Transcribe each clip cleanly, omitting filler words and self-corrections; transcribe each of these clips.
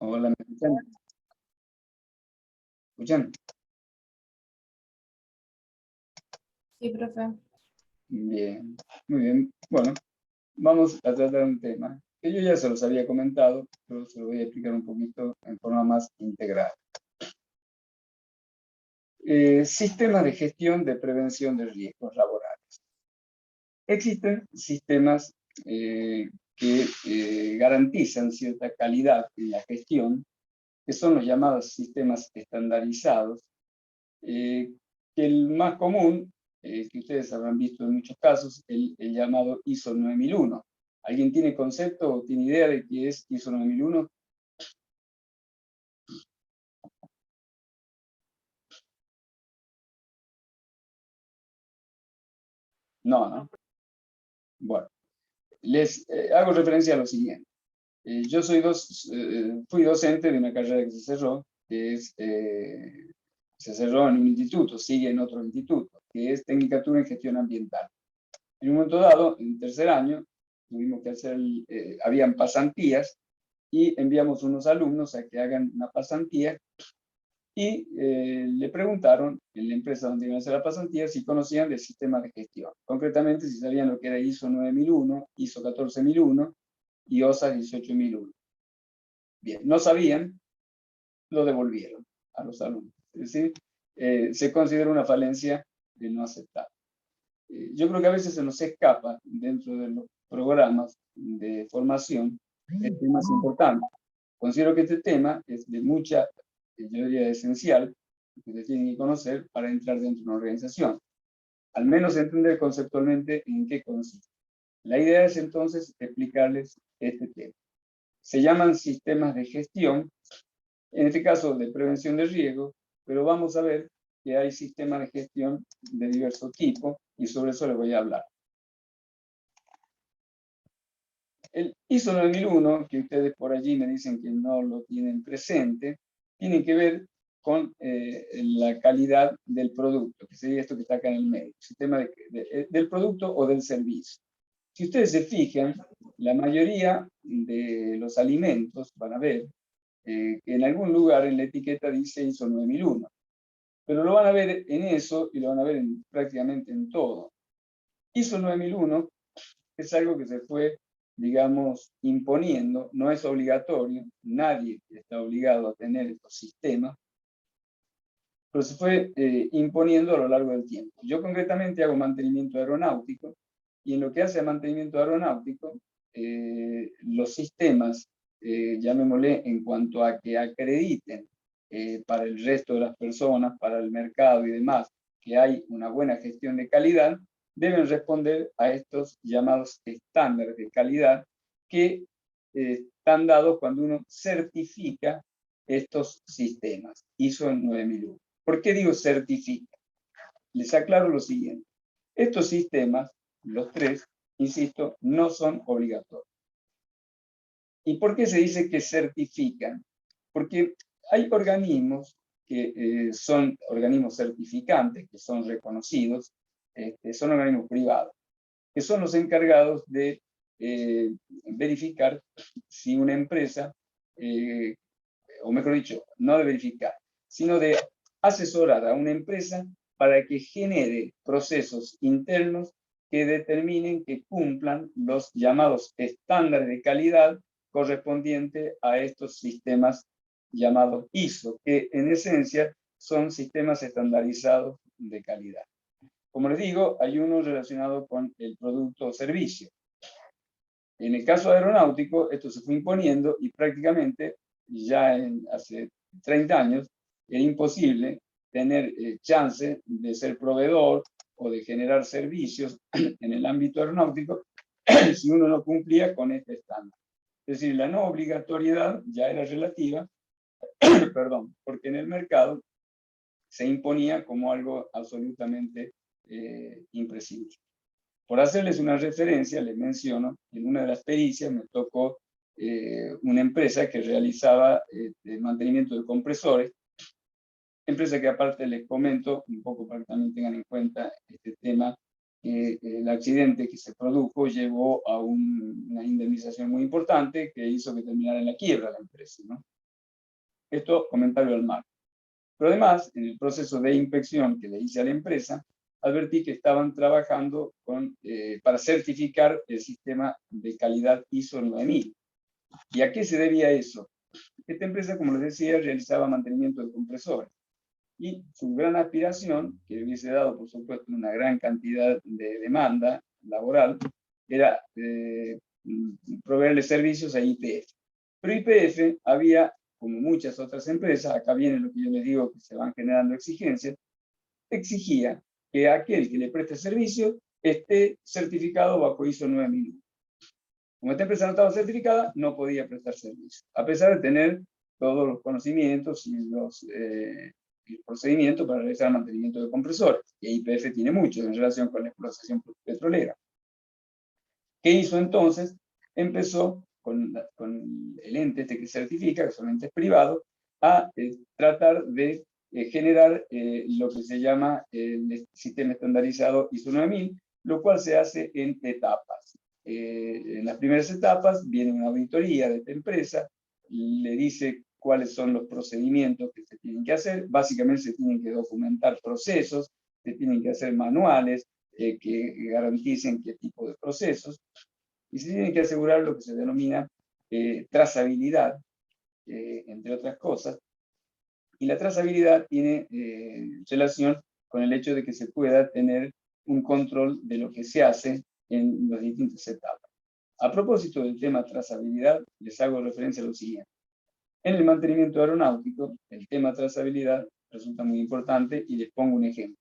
Hola, ¿me escuchan? ¿Escuchan? Sí, profe. Bien, muy bien. Bueno, vamos a tratar un tema que yo ya se los había comentado, pero se lo voy a explicar un poquito en forma más integral. Sistemas de gestión de prevención de riesgos laborales. Existen sistemas que garantizan cierta calidad en la gestión, que son los llamados sistemas estandarizados, que el más común, que ustedes habrán visto en muchos casos, el llamado ISO 9001. ¿Alguien tiene concepto o tiene idea de qué es ISO 9001? No, ¿no? Bueno, les hago referencia a lo siguiente. Yo fui docente de una carrera que se cerró, se cerró en un instituto, sigue en otro instituto, que es Tecnicatura en Gestión Ambiental. En un momento dado, en tercer año, tuvimos que hacer, habían pasantías y enviamos unos alumnos a que hagan una pasantía y le preguntaron en la empresa donde iban a hacer la pasantía si conocían del sistema de gestión. Concretamente, si sabían lo que era ISO 9001, ISO 14001 y OSA 18001. Bien, no sabían, lo devolvieron a los alumnos. Es decir, se considera una falencia de no aceptar. Yo creo que a veces se nos escapa dentro de los programas de formación el tema más importante. Considero que este tema es de mucha, yo diría esencial, que se tiene que conocer para entrar dentro de una organización. Al menos entender conceptualmente en qué consiste. La idea es entonces explicarles este tema. Se llaman sistemas de gestión, en este caso de prevención de riesgo, pero vamos a ver que hay sistemas de gestión de diversos tipos y sobre eso les voy a hablar. El ISO 9001, que ustedes por allí me dicen que no lo tienen presente, tiene que ver con la calidad del producto, que sería esto que está acá en el medio, sistema del producto o del servicio. Si ustedes se fijan, la mayoría de los alimentos van a ver que en algún lugar en la etiqueta dice ISO 9001, pero lo van a ver en eso y lo van a ver prácticamente en todo. ISO 9001 es algo que se fue, digamos, imponiendo, no es obligatorio, nadie está obligado a tener estos sistemas, pero se fue imponiendo a lo largo del tiempo. Yo concretamente hago mantenimiento aeronáutico y en lo que hace a mantenimiento aeronáutico, los sistemas, llamémosle en cuanto a que acrediten para el resto de las personas, para el mercado y demás, que hay una buena gestión de calidad, deben responder a estos llamados estándares de calidad que están dados cuando uno certifica estos sistemas, ISO 9001. ¿Por qué digo certifica? Les aclaro lo siguiente. Estos sistemas, los tres, insisto, no son obligatorios. ¿Y por qué se dice que certifican? Porque hay organismos que son organismos certificantes, que son reconocidos, son organismos privados, que son los encargados de verificar si una empresa, o mejor dicho, no de verificar, sino de asesorar a una empresa para que genere procesos internos que determinen que cumplan los llamados estándares de calidad correspondientes a estos sistemas llamados ISO, que en esencia son sistemas estandarizados de calidad. Como les digo, hay uno relacionado con el producto o servicio. En el caso aeronáutico, esto se fue imponiendo y prácticamente ya hace 30 años era imposible tener chance de ser proveedor o de generar servicios en el ámbito aeronáutico si uno no cumplía con este estándar. Es decir, la no obligatoriedad ya era relativa, perdón, porque en el mercado se imponía como algo absolutamente imprescindible. Por hacerles una referencia, les menciono, en una de las pericias me tocó una empresa que realizaba el mantenimiento de compresores, empresa que aparte les comento, un poco para que también tengan en cuenta este tema, el accidente que se produjo llevó a una indemnización muy importante que hizo que terminara en la quiebra la empresa, ¿no? Esto, comentario al margen. Pero además, en el proceso de inspección que le hice a la empresa, advertí que estaban trabajando para certificar el sistema de calidad ISO 9000. ¿Y a qué se debía eso? Esta empresa, como les decía, realizaba mantenimiento de compresores. Y su gran aspiración, que hubiese dado, por supuesto, una gran cantidad de demanda laboral, era proveerle servicios a YPF. Pero YPF había, como muchas otras empresas, acá viene lo que yo les digo, que se van generando exigencias, exigía que aquel que le preste servicio esté certificado bajo ISO 9001. Como esta empresa no estaba certificada, no podía prestar servicio, a pesar de tener todos los conocimientos y el procedimiento para realizar el mantenimiento de compresores, que YPF tiene mucho en relación con la explotación petrolera. ¿Qué hizo entonces? Empezó con el ente este que certifica, que solamente es privado, a tratar de generar lo que se llama el sistema estandarizado ISO 9000, lo cual se hace en etapas. En las primeras etapas viene una auditoría de esta empresa, le dice cuáles son los procedimientos que se tienen que hacer. Básicamente se tienen que documentar procesos, se tienen que hacer manuales que garanticen qué tipo de procesos, y se tiene que asegurar lo que se denomina trazabilidad, entre otras cosas. Y la trazabilidad tiene relación con el hecho de que se pueda tener un control de lo que se hace en las distintas etapas. A propósito del tema trazabilidad, les hago referencia a lo siguiente. En el mantenimiento aeronáutico, el tema trazabilidad resulta muy importante y les pongo un ejemplo.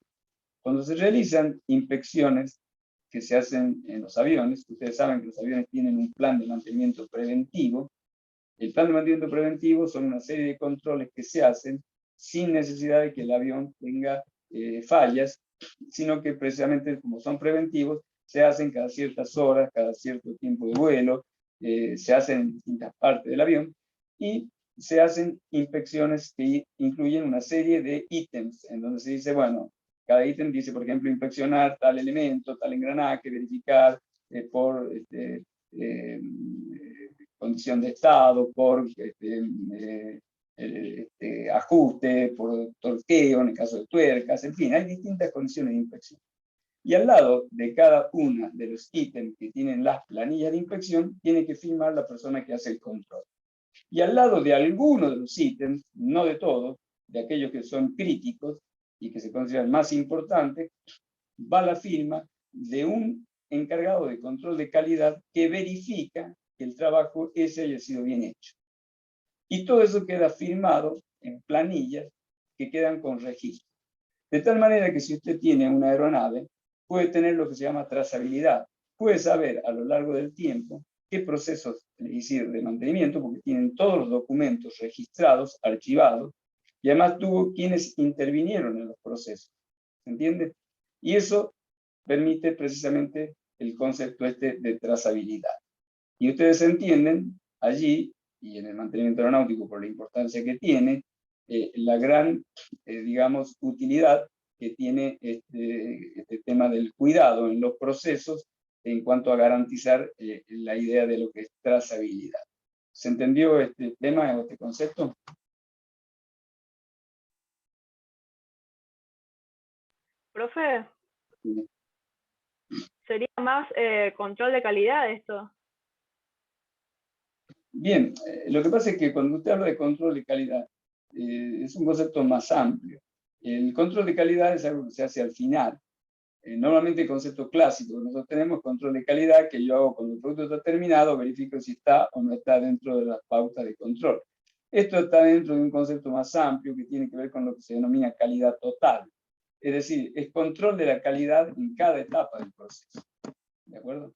Cuando se realizan inspecciones que se hacen en los aviones, ustedes saben que los aviones tienen un plan de mantenimiento preventivo. El plan de mantenimiento preventivo son una serie de controles que se hacen sin necesidad de que el avión tenga fallas, sino que precisamente como son preventivos, se hacen cada ciertas horas, cada cierto tiempo de vuelo, se hacen en distintas partes del avión, y se hacen inspecciones que incluyen una serie de ítems, en donde se dice, bueno, cada ítem dice, por ejemplo, inspeccionar tal elemento, tal engranaje, verificar por condición de estado, por ajuste, por torqueo, en el caso de tuercas, en fin, hay distintas condiciones de inspección. Y al lado de cada uno de los ítems que tienen las planillas de inspección, tiene que firmar la persona que hace el control. Y al lado de algunos de los ítems, no de todos, de aquellos que son críticos y que se consideran más importantes, va la firma de un encargado de control de calidad que verifica que el trabajo ese haya sido bien hecho. Y todo eso queda firmado en planillas que quedan con registro. De tal manera que si usted tiene una aeronave, puede tener lo que se llama trazabilidad. Puede saber a lo largo del tiempo qué procesos hicieron de mantenimiento, porque tienen todos los documentos registrados, archivados, y además tuvo quienes intervinieron en los procesos. ¿Se entiende? Y eso permite precisamente el concepto este de trazabilidad. Y ustedes entienden allí, y en el mantenimiento aeronáutico por la importancia que tiene, la gran, digamos, utilidad que tiene este tema del cuidado en los procesos en cuanto a garantizar la idea de lo que es trazabilidad. ¿Se entendió este tema o este concepto? Profe, Sí. sería más control de calidad esto. Bien, lo que pasa es que cuando usted habla de control de calidad, es un concepto más amplio. El control de calidad es algo que se hace al final. Normalmente el concepto clásico, nosotros tenemos control de calidad que yo hago cuando el producto está terminado, verifico si está o no está dentro de las pautas de control. Esto está dentro de un concepto más amplio que tiene que ver con lo que se denomina calidad total. Es decir, es control de la calidad en cada etapa del proceso. ¿De acuerdo?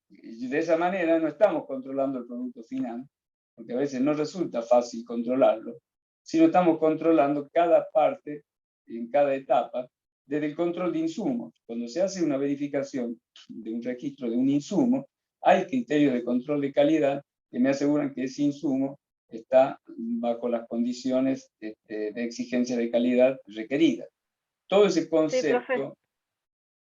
Y de esa manera no estamos controlando el producto final, porque a veces no resulta fácil controlarlo, sino estamos controlando cada parte en cada etapa, desde el control de insumos. Cuando se hace una verificación de un registro de un insumo, hay criterios de control de calidad que me aseguran que ese insumo está bajo las condiciones de exigencia de calidad requeridas. Todo ese concepto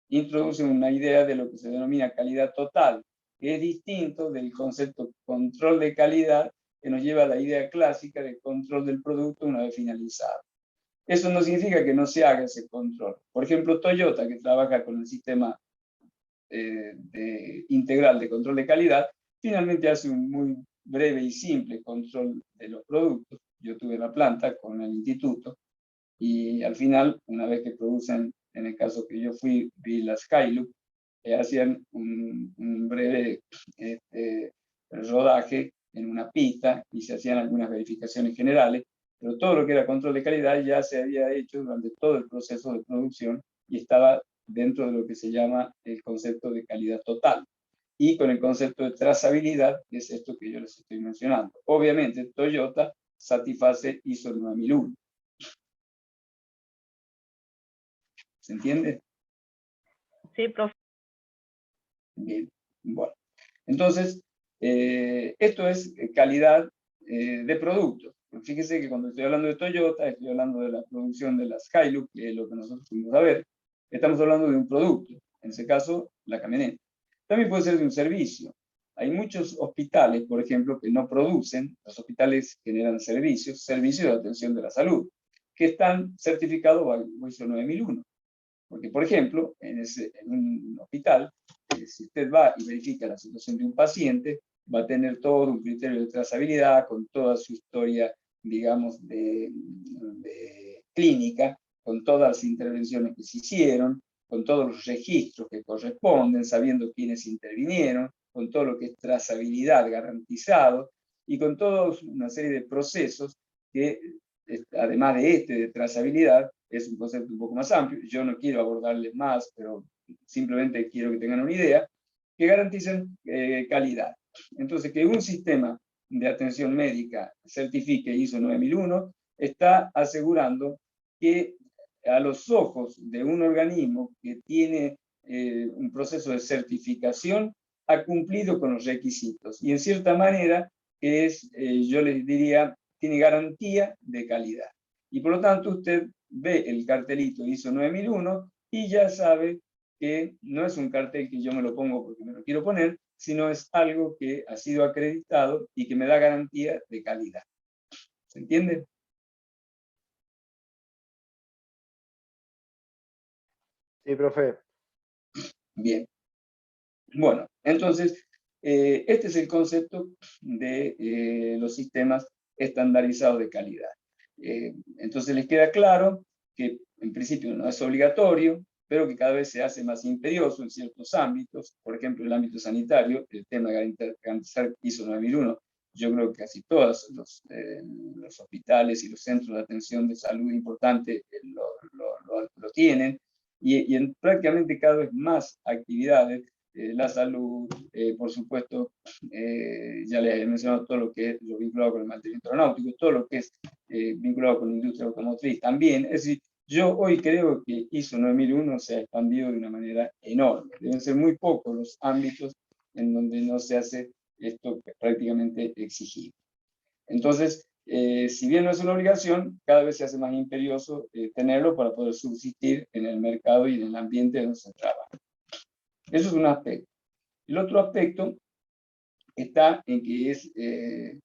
introduce una idea de lo que se denomina calidad total, que es distinto del concepto control de calidad que nos lleva a la idea clásica de control del producto una vez finalizado. Eso no significa que no se haga ese control. Por ejemplo, Toyota, que trabaja con el sistema integral de control de calidad, finalmente hace un muy breve y simple control de los productos. Yo tuve la planta con el instituto y al final, una vez que producen, en el caso que yo fui, vi las Hilux, hacían un breve rodaje en una pista y se hacían algunas verificaciones generales, pero todo lo que era control de calidad ya se había hecho durante todo el proceso de producción y estaba dentro de lo que se llama el concepto de calidad total. Y con el concepto de trazabilidad, que es esto que yo les estoy mencionando. Obviamente, Toyota satisface ISO 9001. ¿Se entiende? Sí, profe. Bien, bueno. Entonces, esto es calidad de productos. Fíjese que cuando estoy hablando de Toyota, estoy hablando de la producción de las Hilux, que es lo que nosotros fuimos a ver. Estamos hablando de un producto, en ese caso, la camioneta. También puede ser de un servicio. Hay muchos hospitales, por ejemplo, que no producen, los hospitales generan servicios de atención de la salud, que están certificados bajo ISO 9001. Porque, por ejemplo, en un hospital, si usted va y verifica la situación de un paciente, va a tener todo un criterio de trazabilidad con toda su historia, digamos, de clínica, con todas las intervenciones que se hicieron, con todos los registros que corresponden, sabiendo quiénes intervinieron, con todo lo que es trazabilidad garantizado, y con toda una serie de procesos que, además de trazabilidad, es un concepto un poco más amplio, yo no quiero abordarles más, pero simplemente quiero que tengan una idea, que garanticen calidad. Entonces, que un sistema de atención médica certifique ISO 9001, está asegurando que a los ojos de un organismo que tiene un proceso de certificación, ha cumplido con los requisitos. Y en cierta manera, es, yo les diría, tiene garantía de calidad. Y por lo tanto, usted ve el cartelito ISO 9001 y ya sabe que no es un cartel que yo me lo pongo porque me lo quiero poner, sino es algo que ha sido acreditado y que me da garantía de calidad. ¿Se entiende? Sí, profe. Bien. Bueno, entonces, este es el concepto de los sistemas estandarizados de calidad. Entonces les queda claro que en principio no es obligatorio, pero que cada vez se hace más imperioso en ciertos ámbitos. Por ejemplo, en el ámbito sanitario, el tema de garantizar ISO 9001, yo creo que casi todos los hospitales y los centros de atención de salud importantes lo tienen, y en prácticamente cada vez más actividades, la salud, por supuesto, ya les he mencionado todo lo que es lo vinculado con el mantenimiento aeronáutico, todo lo que es vinculado con la industria automotriz también. Es decir, yo hoy creo que ISO 9001 se ha expandido de una manera enorme. Deben ser muy pocos los ámbitos en donde no se hace esto prácticamente exigido. Entonces, si bien no es una obligación, cada vez se hace más imperioso tenerlo para poder subsistir en el mercado y en el ambiente donde se trabaja. Eso es un aspecto. El otro aspecto está en que es,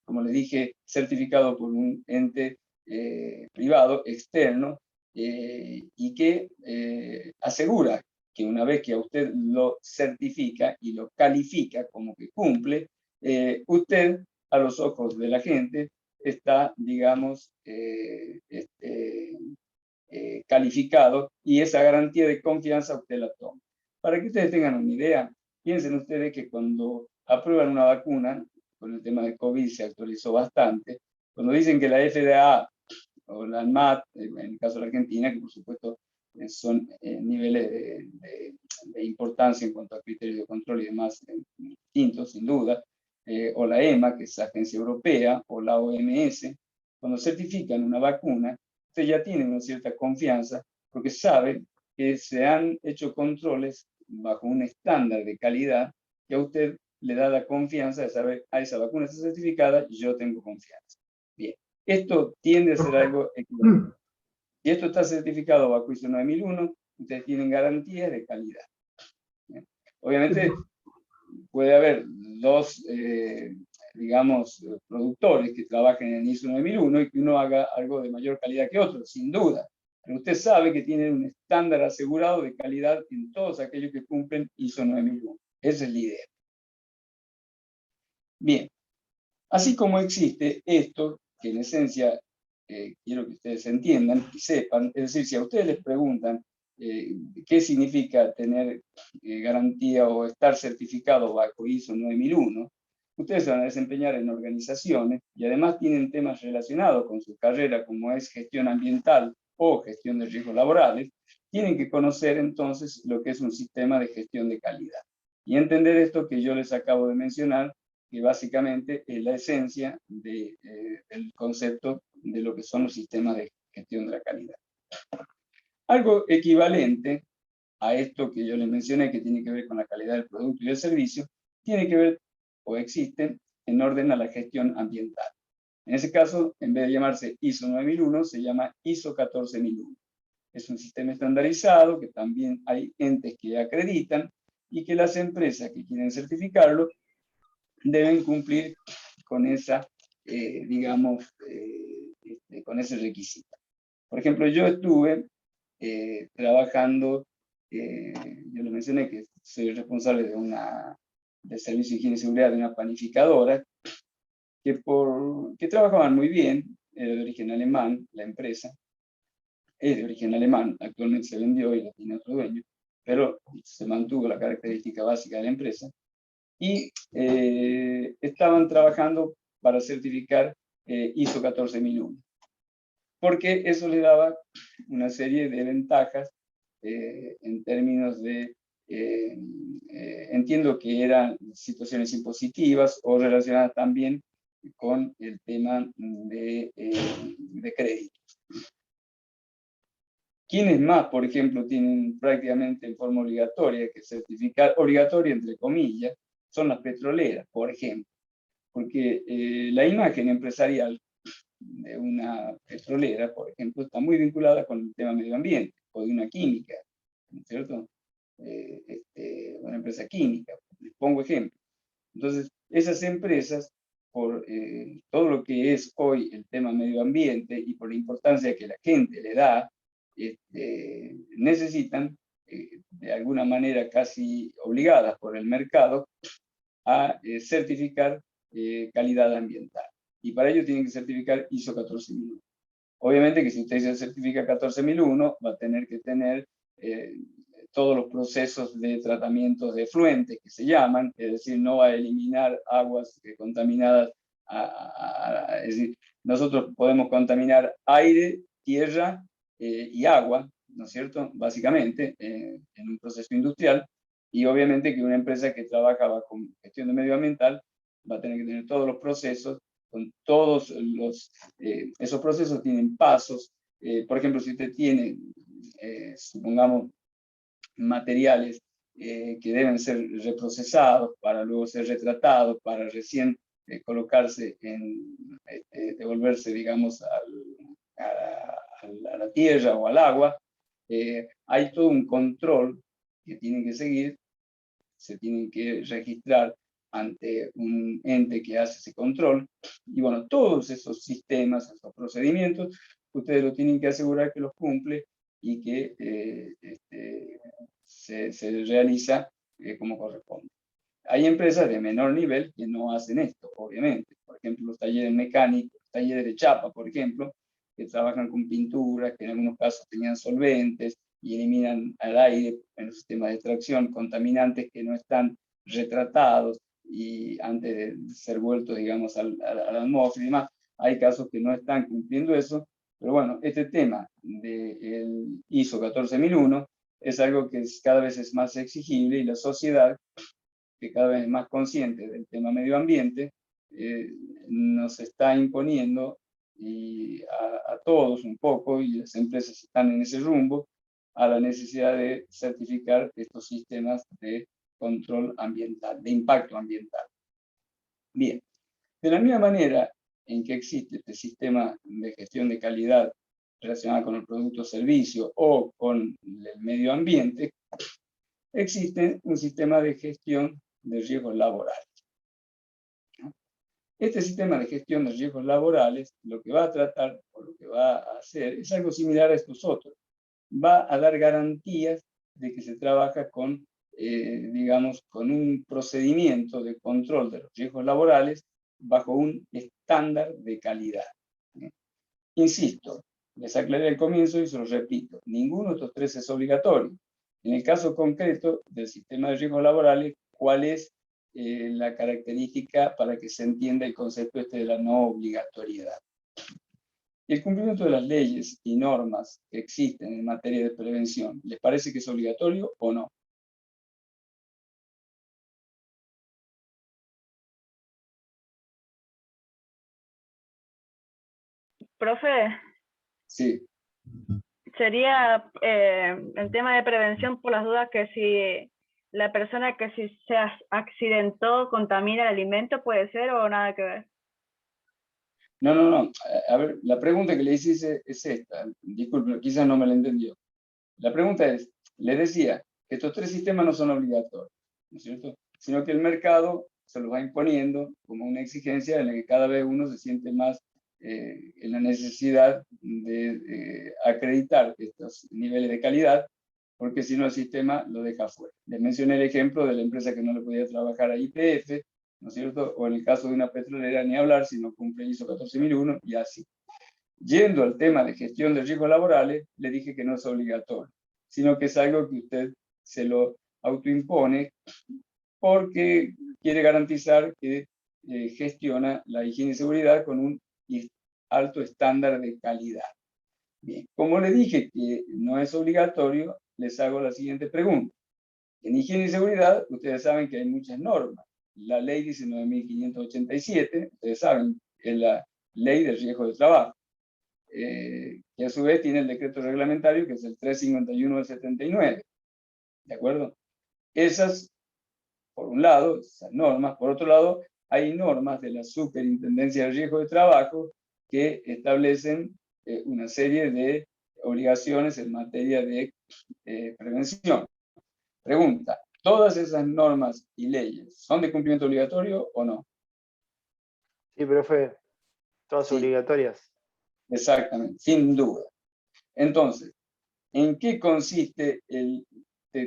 como les dije, certificado por un ente privado, externo, y que asegura que una vez que a usted lo certifica y lo califica como que cumple, usted, a los ojos de la gente, está, digamos, calificado, y esa garantía de confianza usted la toma. Para que ustedes tengan una idea, piensen ustedes que cuando aprueban una vacuna, con el tema de COVID se actualizó bastante, cuando dicen que la FDA o la ANMAT, en el caso de la Argentina, que por supuesto son niveles de importancia en cuanto a criterios de control y demás distintos, sin duda, o la EMA, que es la agencia europea, o la OMS, cuando certifican una vacuna, usted ya tiene una cierta confianza porque sabe que se han hecho controles bajo un estándar de calidad que a usted le da la confianza de saber, a esa vacuna está certificada, yo tengo confianza. Bien, esto tiende a ser algo equilibrado. Si esto está certificado bajo ISO 9001, ustedes tienen garantías de calidad. Bien. Obviamente puede haber dos digamos, productores que trabajen en ISO 9001 y que uno haga algo de mayor calidad que otro, sin duda. Pero usted sabe que tienen un estándar asegurado de calidad en todos aquellos que cumplen ISO 9001. Esa es la idea. Bien. Así como existe esto, que en esencia quiero que ustedes entiendan y sepan, es decir, si a ustedes les preguntan qué significa tener garantía o estar certificado bajo ISO 9001, ustedes se van a desempeñar en organizaciones y además tienen temas relacionados con su carrera, como es gestión ambiental o gestión de riesgos laborales, tienen que conocer entonces lo que es un sistema de gestión de calidad. Y entender esto que yo les acabo de mencionar, que básicamente es la esencia del concepto de lo que son los sistemas de gestión de la calidad. Algo equivalente a esto que yo les mencioné, que tiene que ver con la calidad del producto y del servicio, tiene que ver o existe en orden a la gestión ambiental. En ese caso, en vez de llamarse ISO 9001, se llama ISO 14001. Es un sistema estandarizado que también hay entes que acreditan y que las empresas que quieren certificarlo deben cumplir con esa, digamos, con ese requisito. Por ejemplo, yo estuve trabajando, yo les mencioné que soy responsable de servicio de higiene y seguridad de una panificadora, que trabajaban muy bien, era de origen alemán, la empresa, es de origen alemán, actualmente se vendió y la tiene otro dueño, pero se mantuvo la característica básica de la empresa, y estaban trabajando para certificar ISO 14001, porque eso le daba una serie de ventajas en términos de, entiendo que eran situaciones impositivas o relacionadas también con el tema de créditos. ¿Quiénes más, por ejemplo, tienen prácticamente en forma obligatoria que certificar, obligatoria entre comillas, son las petroleras, por ejemplo? Porque la imagen empresarial de una petrolera, por ejemplo, está muy vinculada con el tema medio ambiente, o de una química, ¿no es cierto? Una empresa química, les pongo ejemplo. Entonces, esas empresas, por todo lo que es hoy el tema medio ambiente y por la importancia que la gente le da, necesitan, de alguna manera casi obligadas por el mercado, a certificar calidad ambiental. Y para ello tienen que certificar ISO 14001. Obviamente que si usted se certifica 14001, va a tener que tener todos los procesos de tratamiento de efluentes, que se llaman, es decir, no va a eliminar aguas contaminadas. Es decir, nosotros podemos contaminar aire, tierra y agua, ¿no es cierto? Básicamente, en un proceso industrial, y obviamente que una empresa que trabaja bajo gestión de medioambiental va a tener que tener todos los procesos, con todos esos procesos tienen pasos. Por ejemplo, si usted tiene, supongamos, materiales que deben ser reprocesados para luego ser retratados, para recién colocarse devolverse, digamos, a la tierra o al agua, hay todo un control que tienen que seguir, se tienen que registrar ante un ente que hace ese control, y bueno, todos esos sistemas, esos procedimientos, ustedes lo tienen que asegurar que los cumple y que se realiza como corresponde. Hay empresas de menor nivel que no hacen esto, obviamente. Por ejemplo, los talleres mecánicos, talleres de chapa, por ejemplo, que trabajan con pinturas, que en algunos casos tenían solventes y eliminan al aire en los sistemas de extracción contaminantes que no están retratados y antes de ser vueltos, digamos, a la atmósfera y demás. Hay casos que no están cumpliendo eso, pero bueno, este tema del ISO 14001 es algo que cada vez es más exigible y la sociedad, que cada vez es más consciente del tema medio ambiente, nos está imponiendo a todos un poco, y las empresas están en ese rumbo, a la necesidad de certificar estos sistemas de control ambiental, de impacto ambiental. Bien, de la misma manera en que existe este sistema de gestión de calidad relacionada con el producto o servicio o con el medio ambiente, existe un sistema de gestión de riesgos laborales. Este sistema de gestión de riesgos laborales lo que va a tratar, o lo que va a hacer, es algo similar a estos otros. Va a dar garantías de que se trabaja con, digamos, con un procedimiento de control de los riesgos laborales bajo un estándar de calidad. Insisto, les aclaré al comienzo y se los repito, ninguno de estos tres es obligatorio. En el caso concreto del sistema de riesgos laborales, ¿cuál es la característica para que se entienda el concepto de la no obligatoriedad? El cumplimiento de las leyes y normas que existen en materia de prevención, ¿les parece que es obligatorio o no? Profe, Sí. sería el tema de prevención por las dudas que si la persona que si se accidentó contamina el alimento, ¿puede ser o nada que ver? No. A ver, la pregunta que le hice es esta. Disculpe, quizás no me la entendió. La pregunta es, le decía que estos tres sistemas no son obligatorios, ¿no es cierto? Sino que el mercado se los va imponiendo como una exigencia en la que cada vez uno se siente más en la necesidad de acreditar estos niveles de calidad, porque si no el sistema lo deja fuera. Les mencioné el ejemplo de la empresa que no le podía trabajar a YPF, ¿no es cierto? O en el caso de una petrolera, ni hablar, si no cumple ISO 14001 y así. Yendo al tema de gestión de riesgos laborales, le dije que no es obligatorio, sino que es algo que usted se lo autoimpone porque quiere garantizar que gestiona la higiene y seguridad con un alto estándar de calidad. Bien, como le dije que no es obligatorio, les hago la siguiente pregunta. En higiene y seguridad, ustedes saben que hay muchas normas. La ley dice 9.587, ustedes saben, es la ley del riesgo de trabajo. Que a su vez tiene el decreto reglamentario, que es el 351 del 79. ¿De acuerdo? Esas, por un lado, esas normas. Por otro lado, hay normas de la Superintendencia de Riesgo de Trabajo que establecen una serie de obligaciones en materia de prevención. Pregunta, ¿todas esas normas y leyes son de cumplimiento obligatorio o no? Sí, profe. Todas Sí. obligatorias. Exactamente, sin duda. Entonces, ¿en qué consiste el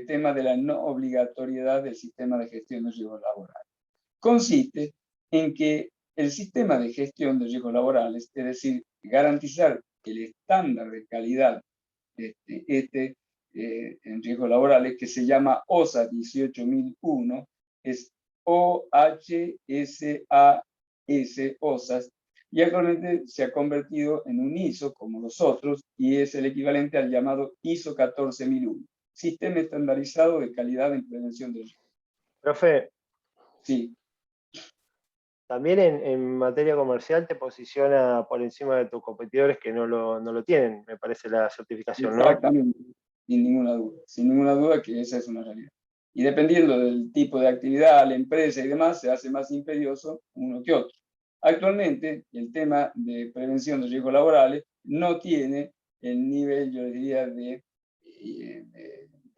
tema de la no obligatoriedad del sistema de gestión de riesgos laborales? Consiste en que el sistema de gestión de riesgos laborales, es decir, garantizar el estándar de calidad en riesgos laborales, que se llama OSA 18001, es OHSAS, OSAS, y actualmente se ha convertido en un ISO, como los otros, y es el equivalente al llamado ISO 14001, Sistema Estandarizado de Calidad en Prevención de Riesgos. Profe, Sí, también en materia comercial te posiciona por encima de tus competidores que no lo tienen, me parece la certificación, ¿no? exactamente, sin ninguna duda que esa es una realidad. Y dependiendo del tipo de actividad, la empresa y demás, se hace más imperioso uno que otro. Actualmente, el tema de prevención de riesgos laborales no tiene el nivel, yo diría, de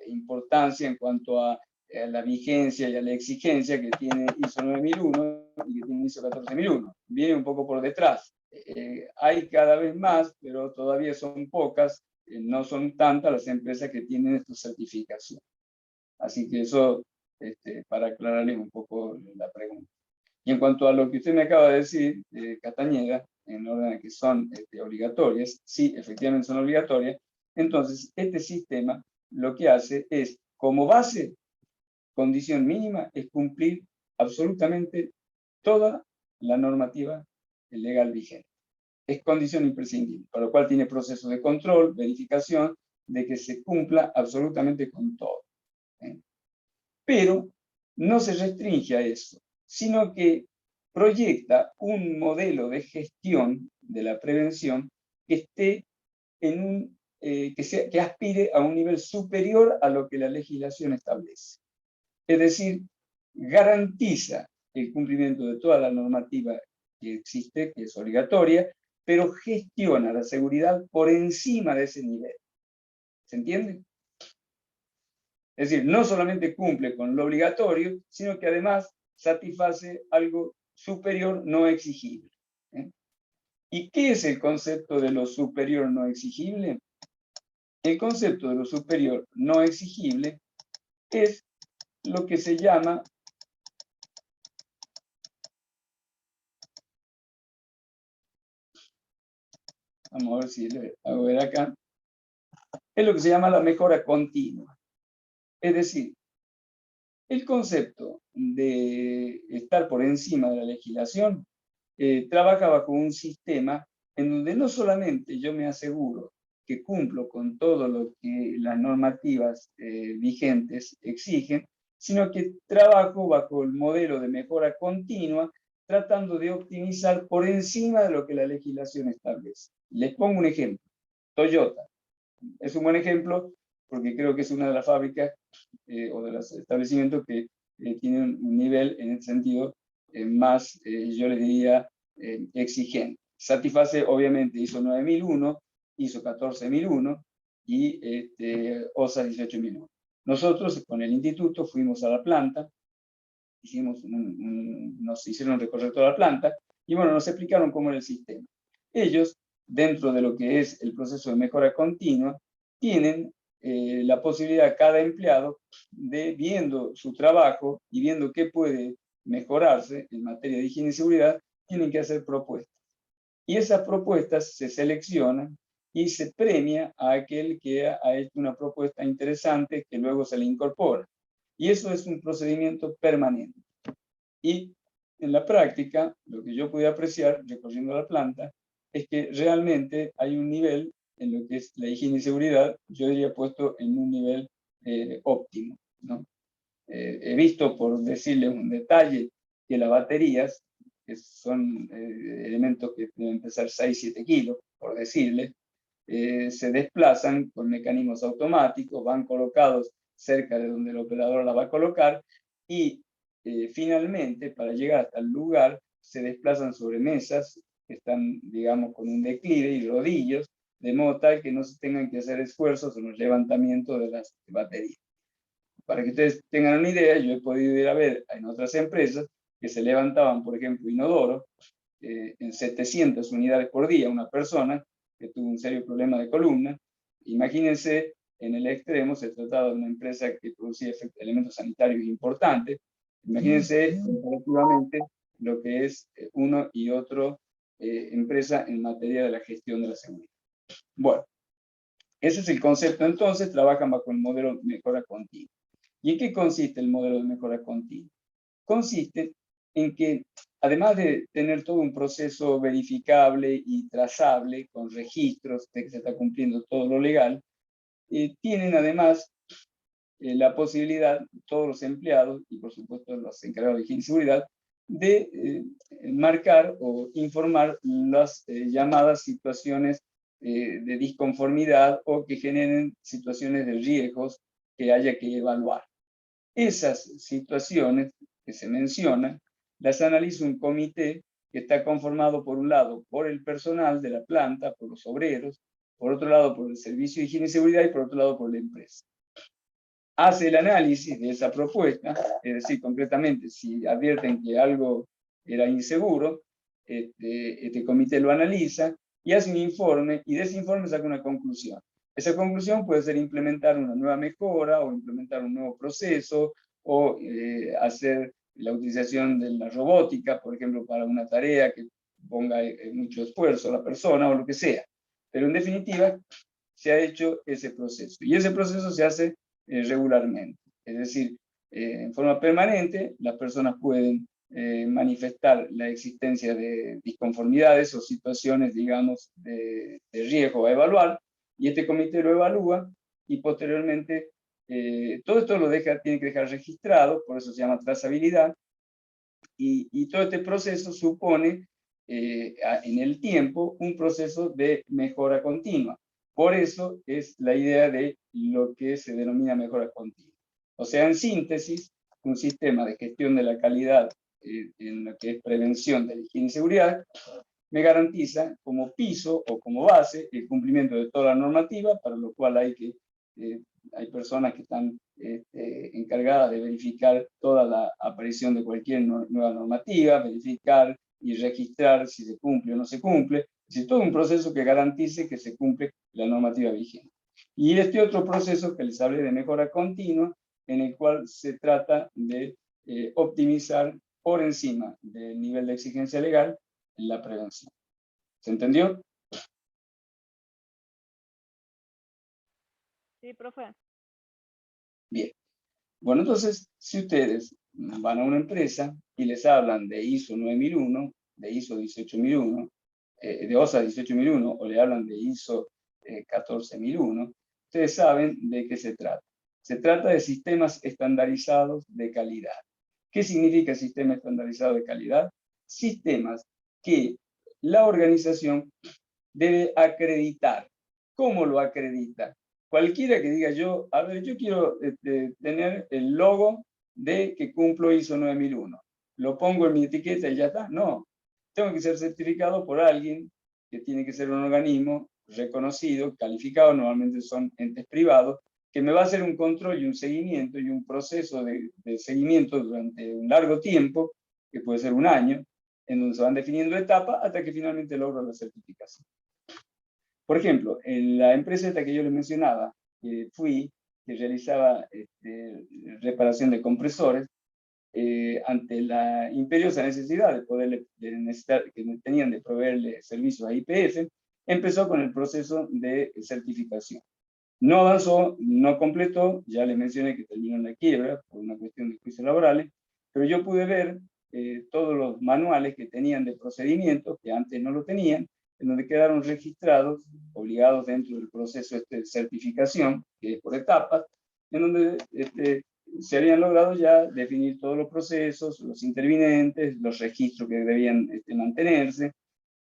importancia en cuanto a la vigencia y a la exigencia que tiene ISO 9001 y que tiene ISO 14001. Viene un poco por detrás. Hay cada vez más, pero todavía son pocas, no son tantas las empresas que tienen esta certificación. Así que eso, para aclararles un poco la pregunta. Y en cuanto a lo que usted me acaba de decir, Castañeda, en orden a que son obligatorias, sí, efectivamente son obligatorias, entonces este sistema lo que hace es, como base, condición mínima, es cumplir absolutamente toda la normativa legal vigente. Es condición imprescindible, por lo cual tiene proceso de control, verificación, de que se cumpla absolutamente con todo. Pero no se restringe a eso, sino que proyecta un modelo de gestión de la prevención que esté en un, que aspire a un nivel superior a lo que la legislación establece. Es decir, garantiza el cumplimiento de toda la normativa que existe, que es obligatoria, pero gestiona la seguridad por encima de ese nivel. ¿Se entiende? Es decir, no solamente cumple con lo obligatorio, sino que además satisface algo superior no exigible. ¿Y qué es el concepto de lo superior no exigible? El concepto de lo superior no exigible es lo que se llama vamos a ver si le hago ver acá, es lo que se llama la mejora continua. Es decir, el concepto de estar por encima de la legislación trabaja bajo un sistema en donde no solamente yo me aseguro que cumplo con todo lo que las normativas vigentes exigen, sino que trabajo bajo el modelo de mejora continua, tratando de optimizar por encima de lo que la legislación establece. Les pongo un ejemplo. Toyota es un buen ejemplo porque creo que es una de las fábricas o de los establecimientos que tienen un nivel en ese sentido más, yo les diría, exigente. Satisface, obviamente, ISO 9001, ISO 14001 y OSA 18001. Nosotros, con el instituto, fuimos a la planta, nos hicieron recorrer toda la planta, y bueno, nos explicaron cómo era el sistema. Ellos, dentro de lo que es el proceso de mejora continua, tienen la posibilidad, cada empleado, de viendo su trabajo y viendo qué puede mejorarse en materia de higiene y seguridad, tienen que hacer propuestas. Y esas propuestas se seleccionan y se premia a aquel que ha hecho una propuesta interesante que luego se le incorpora. Y eso es un procedimiento permanente. Y en la práctica, lo que yo pude apreciar recorriendo la planta, es que realmente hay un nivel en lo que es la higiene y seguridad, yo diría puesto en un nivel óptimo, ¿no? He visto, por decirle un detalle, que las baterías, que son elementos que pueden pesar 6-7 kilos, por decirle, se desplazan con mecanismos automáticos, van colocados cerca de donde el operador la va a colocar y finalmente, para llegar hasta el lugar, se desplazan sobre mesas que están, digamos, con un declive y rodillos, de modo tal que no se tengan que hacer esfuerzos en el levantamiento de las baterías. Para que ustedes tengan una idea, yo he podido ir a ver en otras empresas que se levantaban, por ejemplo, inodoro, en 700 unidades por día, una persona que tuvo un serio problema de columna. Imagínense, en el extremo se trataba de una empresa que producía elementos sanitarios importantes. Imagínense comparativamente lo que es uno y otro empresa en materia de la gestión de la seguridad. Bueno, ese es el concepto entonces, trabajan bajo el modelo de mejora continua. ¿Y en qué consiste el modelo de mejora continua? Consiste en que, además de tener todo un proceso verificable y trazable, con registros de que se está cumpliendo todo lo legal, tienen además la posibilidad, todos los empleados, y por supuesto los encargados de higiene y seguridad, de marcar o informar las llamadas situaciones de disconformidad o que generen situaciones de riesgos que haya que evaluar. Esas situaciones que se mencionan, las analiza un comité que está conformado por un lado por el personal de la planta, por los obreros, por otro lado por el servicio de higiene y seguridad y por otro lado por la empresa. Hace el análisis de esa propuesta, es decir, concretamente, si advierten que algo era inseguro, este comité lo analiza y hace un informe, y de ese informe saca una conclusión. Esa conclusión puede ser implementar una nueva mejora, o implementar un nuevo proceso, o hacer la utilización de la robótica, por ejemplo, para una tarea que ponga mucho esfuerzo a la persona, o lo que sea. Pero en definitiva, se ha hecho ese proceso. Y ese proceso se hace regularmente. Es decir, en forma permanente, las personas pueden manifestar la existencia de disconformidades o situaciones, digamos, de riesgo a evaluar, y este comité lo evalúa y posteriormente todo esto tiene que dejar registrado, por eso se llama trazabilidad, y todo este proceso supone en el tiempo un proceso de mejora continua. Por eso es la idea de lo que se denomina mejora continua. O sea, en síntesis, un sistema de gestión de la calidad en lo que es prevención de la higiene y seguridad me garantiza como piso o como base el cumplimiento de toda la normativa, para lo cual hay que hay personas que están encargadas de verificar toda la aparición de cualquier nueva normativa, verificar y registrar si se cumple o no se cumple. Es todo un proceso que garantice que se cumple la normativa vigente. Y este otro proceso que les hablé de mejora continua, en el cual se trata de optimizar por encima del nivel de exigencia legal la prevención. ¿Se entendió? Sí, profe. Bien. Bueno, entonces, si ustedes van a una empresa y les hablan de ISO 9001, de ISO 18001, de OSA 18001, o le hablan de ISO 14001, ustedes saben de qué se trata. Se trata de sistemas estandarizados de calidad. ¿Qué significa sistema estandarizado de calidad? Sistemas que la organización debe acreditar. ¿Cómo lo acredita? Cualquiera que diga yo, a ver, yo quiero tener el logo de que cumplo ISO 9001. ¿Lo pongo en mi etiqueta y ya está? No. Tengo que ser certificado por alguien que tiene que ser un organismo reconocido, calificado, normalmente son entes privados, que me va a hacer un control y un seguimiento y un proceso de seguimiento durante un largo tiempo, que puede ser un año, en donde se van definiendo etapas hasta que finalmente logro la certificación. Por ejemplo, en la empresa esta que yo les mencionaba, que realizaba reparación de compresores, ante la imperiosa necesidad de poderle, que tenían de proveerle servicios a YPF, empezó con el proceso de certificación. No avanzó, no completó, ya les mencioné que terminó en la quiebra por una cuestión de juicios laborales, pero yo pude ver todos los manuales que tenían de procedimientos, que antes no lo tenían, en donde quedaron registrados, obligados dentro del proceso de certificación, que es por etapas, en donde se habían logrado ya definir todos los procesos, los intervinientes, los registros que debían mantenerse,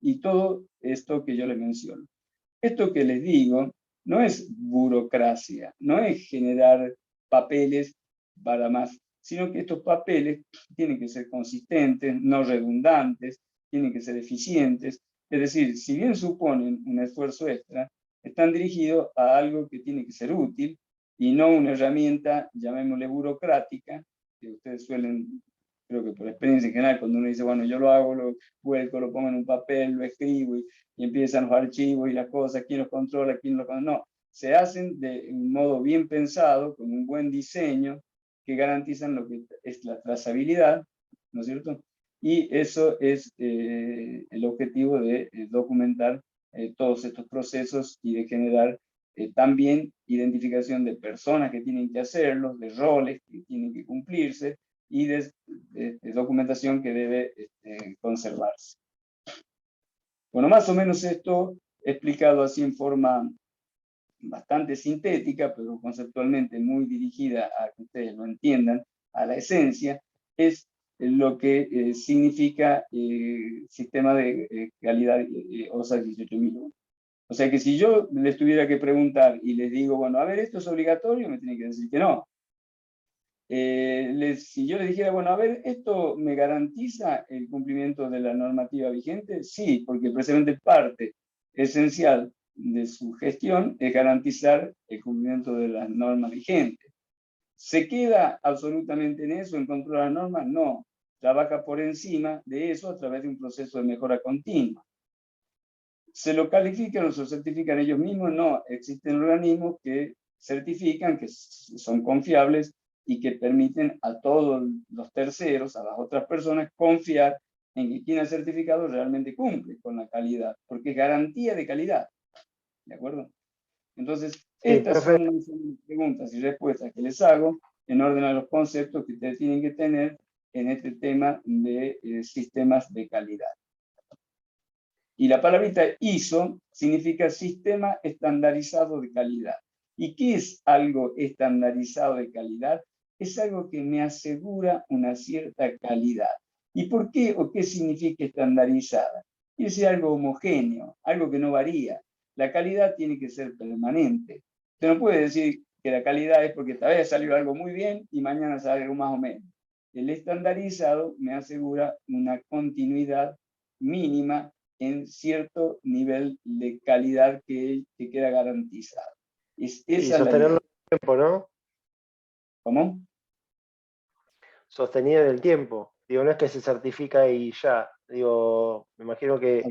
y todo esto que yo les menciono. Esto que les digo no es burocracia, no es generar papeles para más, sino que estos papeles tienen que ser consistentes, no redundantes, tienen que ser eficientes. Es decir, si bien suponen un esfuerzo extra, están dirigidos a algo que tiene que ser útil y no una herramienta, llamémosle burocrática, que ustedes suelen, creo que por experiencia en general, cuando uno dice, bueno, yo lo hago, lo vuelco, lo pongo en un papel, lo escribo y empiezan los archivos y las cosas, quién los controla, quién los controla. No, se hacen de un modo bien pensado, con un buen diseño, que garantizan lo que es la trazabilidad, ¿no es cierto? Y eso es el objetivo de documentar todos estos procesos y de generar también identificación de personas que tienen que hacerlos, de roles que tienen que cumplirse y de documentación que debe conservarse. Bueno, más o menos esto explicado así en forma bastante sintética, pero conceptualmente muy dirigida a que ustedes lo entiendan, a la esencia, es lo que significa sistema de calidad OSA 18001. O sea que si yo les tuviera que preguntar y les digo, bueno, a ver, ¿esto es obligatorio? Me tienen que decir que no. Si yo les dijera, bueno, a ver, ¿esto me garantiza el cumplimiento de la normativa vigente? Sí, porque precisamente parte esencial de su gestión es garantizar el cumplimiento de las normas vigentes. ¿Se queda absolutamente en eso, en control de las normas? No. Trabaja por encima de eso a través de un proceso de mejora continua. ¿Se lo califican o se lo certifican ellos mismos? No. Existen organismos que certifican, que son confiables y que permiten a todos los terceros, a las otras personas, confiar en que quien ha certificado realmente cumple con la calidad, porque es garantía de calidad. ¿De acuerdo? Entonces, estas son las preguntas y respuestas que les hago en orden a los conceptos que ustedes tienen que tener en este tema de sistemas de calidad. Y la palabrita ISO significa Sistema Estandarizado de Calidad. ¿Y qué es algo estandarizado de calidad? Es algo que me asegura una cierta calidad. ¿Y por qué o qué significa estandarizada? Quiere decir algo homogéneo, algo que no varía. La calidad tiene que ser permanente. Usted no puede decir que la calidad es porque esta vez salió algo muy bien y mañana sale algo más o menos. El estandarizado me asegura una continuidad mínima en cierto nivel de calidad que queda garantizado. Y Esa es la sostenerlo idea. en el tiempo, ¿no? ¿Cómo? Sostenida en el tiempo. Digo, no es que se certifica y ya. Digo, me imagino que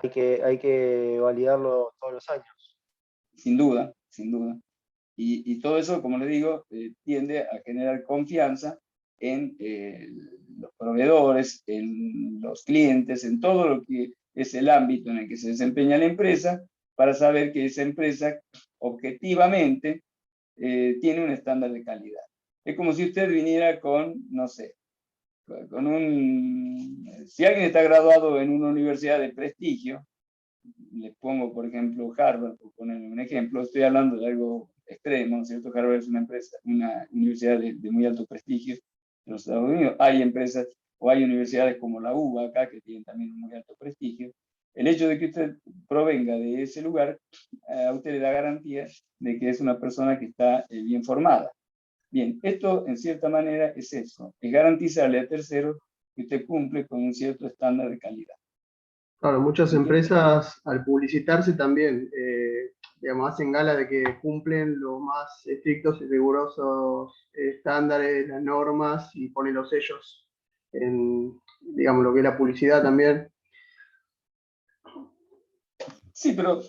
Ok. hay que validarlo todos los años. Sin duda, sin duda. Y todo eso, como le digo, tiende a generar confianza en los proveedores, en los clientes, en todo lo que es el ámbito en el que se desempeña la empresa, para saber que esa empresa objetivamente tiene un estándar de calidad. Es como si usted viniera con, no sé, con si alguien está graduado en una universidad de prestigio, le pongo, por ejemplo, Harvard, por poner un ejemplo, estoy hablando de algo extremo, ¿no es cierto? Harvard es una empresa, una universidad de muy alto prestigio en los Estados Unidos. Hay empresas o hay universidades como la UBA acá que tienen también muy alto prestigio. El hecho de que usted provenga de ese lugar, a usted le da garantía de que es una persona que está bien formada. Bien, esto en cierta manera es eso, es garantizarle a terceros que usted cumple con un cierto estándar de calidad. Claro, muchas ¿Entiende? empresas al publicitarse también, digamos, hacen gala de que cumplen los más estrictos y rigurosos estándares, las normas y ponen los sellos en, digamos, lo que es la publicidad también. Sí, pero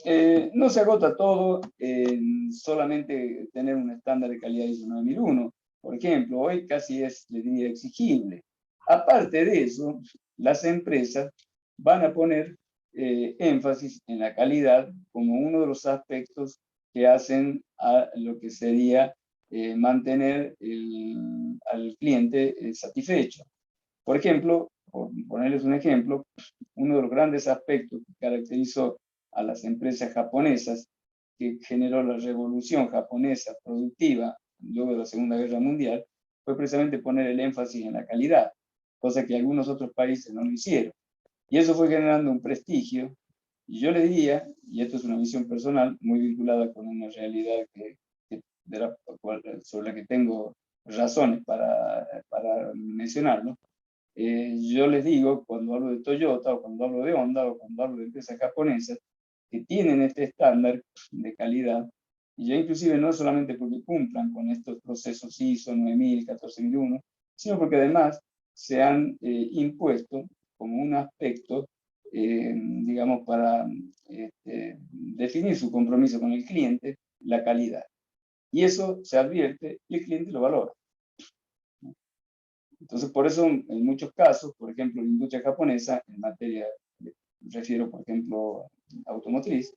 no se agota todo en solamente tener un estándar de calidad ISO 9001. Por ejemplo, hoy casi es, le diría, exigible. Aparte de eso, las empresas van a poner énfasis en la calidad como uno de los aspectos que hacen a lo que sería mantener al cliente satisfecho. Por ejemplo, por ponerles un ejemplo, uno de los grandes aspectos que caracterizó a las empresas japonesas, que generó la revolución japonesa productiva luego de la Segunda Guerra Mundial, fue precisamente poner el énfasis en la calidad, cosa que algunos otros países no lo hicieron. Y eso fue generando un prestigio. Y yo le diría, y esto es una visión personal, muy vinculada con una realidad sobre la que tengo razones para mencionarlo, yo les digo, cuando hablo de Toyota, o cuando hablo de Honda, o cuando hablo de empresas japonesas, que tienen este estándar de calidad, y ya inclusive no solamente porque cumplan con estos procesos ISO 9000, 14001, sino porque además se han impuesto como un aspecto, digamos, para definir su compromiso con el cliente, la calidad. Y eso se advierte y el cliente lo valora. Entonces, por eso, en muchos casos, por ejemplo, la industria japonesa, en materia, refiero, por ejemplo, automotriz,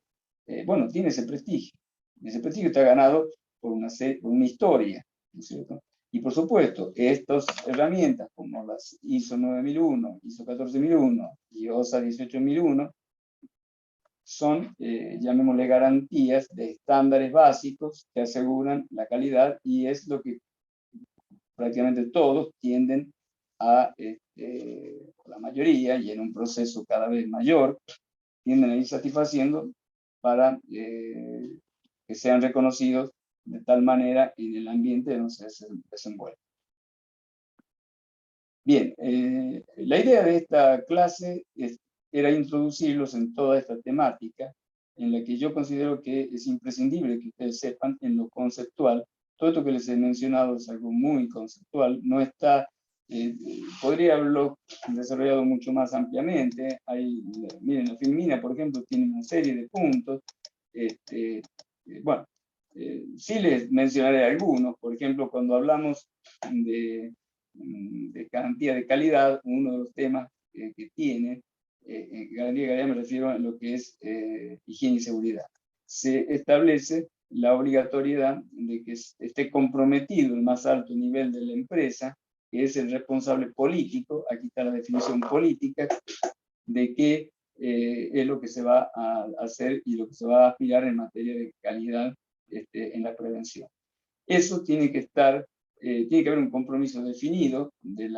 bueno, tiene ese prestigio. Y ese prestigio está ganado por una historia, ¿no es cierto? Y por supuesto, estas herramientas como las ISO 9001, ISO 14001 y OSA 18001 son, llamémosle, garantías de estándares básicos que aseguran la calidad, y es lo que prácticamente todos tienden a, la mayoría, y en un proceso cada vez mayor, tienden a ir satisfaciendo para que sean reconocidos de tal manera en el ambiente donde se desenvuelve. Bien, la idea de esta clase era introducirlos en toda esta temática, en la que yo considero que es imprescindible que ustedes sepan en lo conceptual. Todo esto que les he mencionado es algo muy conceptual, no está, podría haberlo desarrollado mucho más ampliamente. Miren, la filmina, por ejemplo, tiene una serie de puntos. Bueno, sí les mencionaré algunos. Por ejemplo, cuando hablamos de garantía de calidad, uno de los temas que tiene, garantía de calidad me refiero a lo que es higiene y seguridad. Se establece la obligatoriedad de que esté comprometido el más alto nivel de la empresa, que es el responsable político, aquí está la definición política, de qué es lo que se va a hacer y lo que se va a aspirar en materia de calidad en la prevención. Eso tiene que estar, tiene que haber un compromiso definido del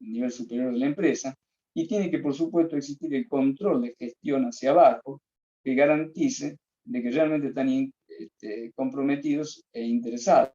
nivel superior de la empresa, y tiene que, por supuesto, existir el control de gestión hacia abajo que garantice de que realmente están comprometidos e interesados